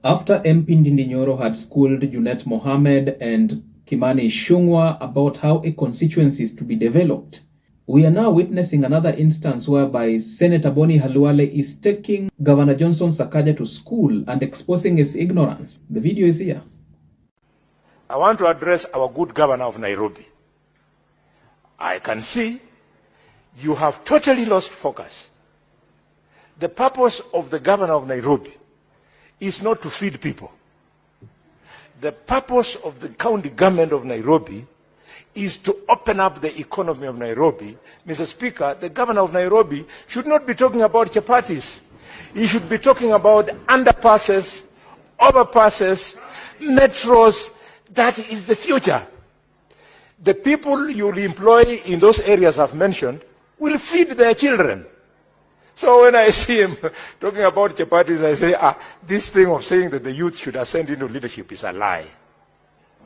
After MP Ndindi Nyoro had schooled Junet Mohammed and Kimani Ichung'wah about how a constituency is to be developed, we are now witnessing another instance whereby Senator Boni Khalwale is taking Governor Johnson Sakaja to school and exposing his ignorance. The video is here. I want to address our good governor of Nairobi. I can see you have totally lost focus. The purpose of the governor of Nairobi is not to feed people. The purpose of the county government of Nairobi is to open up the economy of Nairobi. Mr. Speaker, the governor of Nairobi should not be talking about chapatis. He should be talking about underpasses, overpasses, metros. That is the future. The people you will employ in those areas I've mentioned will feed their children. So when I see him talking about chapatis, I say, this thing of saying that the youth should ascend into leadership is a lie.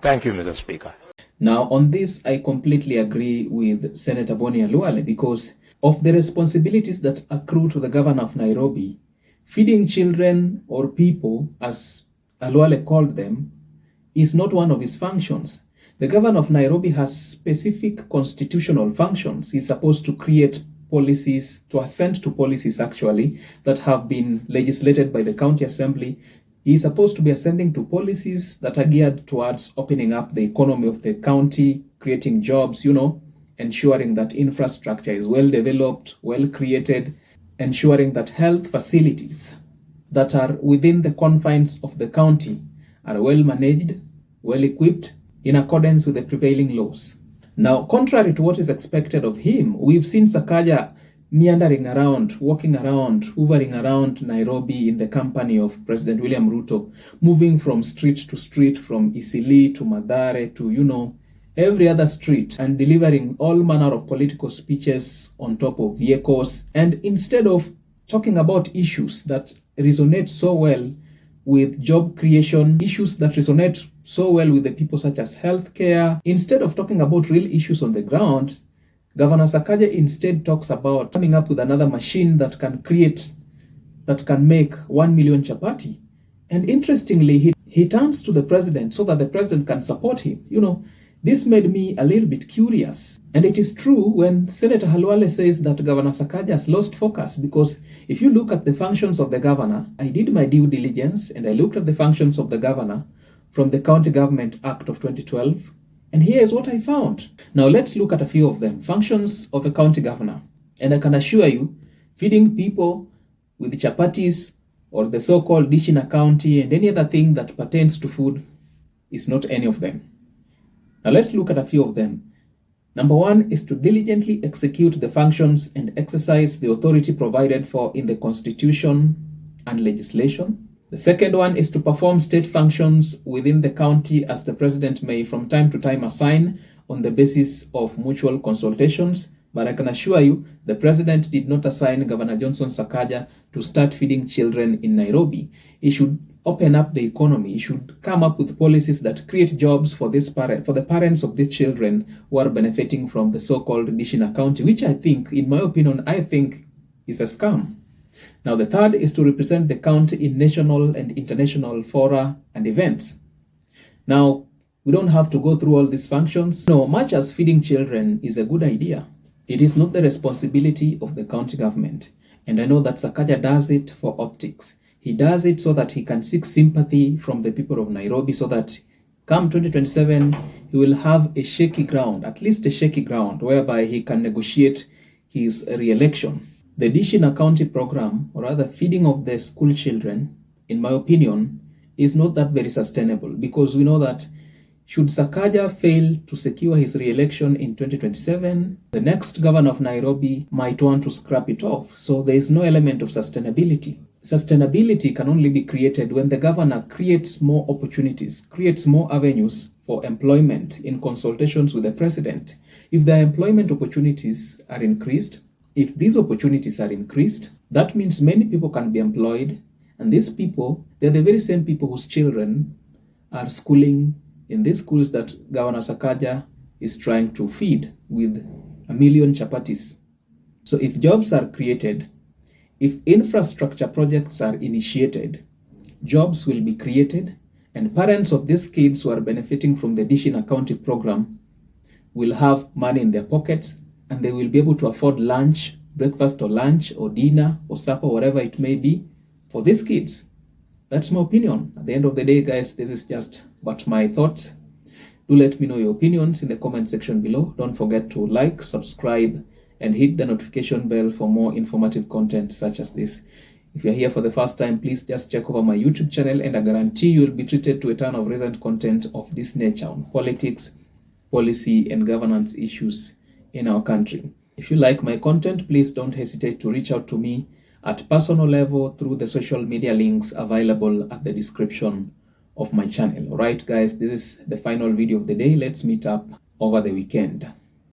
Thank you, Mr. Speaker. Now, on this, I completely agree with Senator Boni Khalwale because of the responsibilities that accrue to the governor of Nairobi. Feeding children or people, as Khalwale called them, is not one of his functions. The governor of Nairobi has specific constitutional functions. He's supposed to create policies, to assent to policies actually, that have been legislated by the county assembly. He's supposed to be ascending to policies that are geared towards opening up the economy of the county, creating jobs, ensuring that infrastructure is well developed, well created, ensuring that health facilities that are within the confines of the county are well managed, well equipped, in accordance with the prevailing laws. Now, contrary to what is expected of him, we've seen Sakaja meandering around, walking around, hovering around Nairobi in the company of President William Ruto, moving from street to street, from Isili to Mathare to, every other street, and delivering all manner of political speeches on top of vehicles. And instead of talking about issues that resonate so well with job creation, issues that resonate so well with the people such as healthcare, instead of talking about real issues on the ground, Governor Sakaja instead talks about coming up with another machine that can make 1 million chapati. And interestingly, he turns to the president so that the president can support him. This made me a little bit curious. And it is true when Senator Khalwale says that Governor Sakaja has lost focus, because if you look at the functions of the governor, I did my due diligence and I looked at the functions of the governor from the County Government Act of 2012. And here is what I found. Now let's look at a few of them. Functions of a county governor. And I can assure you, feeding people with chapatis or the so-called dish in a county and any other thing that pertains to food is not any of them. Now let's look at a few of them. Number one is to diligently execute the functions and exercise the authority provided for in the Constitution and legislation. The second one is to perform state functions within the county as the president may from time to time assign on the basis of mutual consultations. But I can assure you, the president did not assign Governor Johnson Sakaja to start feeding children in Nairobi. He should open up the economy. He should come up with policies that create jobs for the parents of these children who are benefiting from the so-called Dishina County, which I think, in my opinion, is a scam. Now, the third is to represent the county in national and international fora and events. Now, we don't have to go through all these functions. No, much as feeding children is a good idea, it is not the responsibility of the county government. And I know that Sakaja does it for optics. He does it so that he can seek sympathy from the people of Nairobi, so that come 2027, he will have a shaky ground, at least a shaky ground, whereby he can negotiate his re-election. The Dishina County program, or rather feeding of the school children, in my opinion, is not that very sustainable, because we know that should Sakaja fail to secure his re-election in 2027, the next governor of Nairobi might want to scrap it off. So there is no element of sustainability. Sustainability can only be created when the governor creates more opportunities, creates more avenues for employment in consultations with the president. If the employment opportunities are increased, if these opportunities are increased, that means many people can be employed. And these people, they're the very same people whose children are schooling in these schools that Governor Sakaja is trying to feed with 1 million chapatis. So if jobs are created, if infrastructure projects are initiated, jobs will be created, and parents of these kids who are benefiting from the Dish in a County program will have money in their pockets, and they will be able to afford lunch, breakfast or lunch or dinner or supper, whatever it may be, for these kids. That's my opinion. At the end of the day, guys, this is just but my thoughts. Do let me know your opinions in the comment section below. Don't forget to like, subscribe, and hit the notification bell for more informative content such as this. If you're here for the first time, please just check over my YouTube channel, and I guarantee you'll be treated to a ton of recent content of this nature on politics, policy, and governance issues in our country. If you like my content, please don't hesitate to reach out to me at personal level through the social media links available at the description of my channel. All right, guys, this is the final video of the day. Let's meet up over the weekend.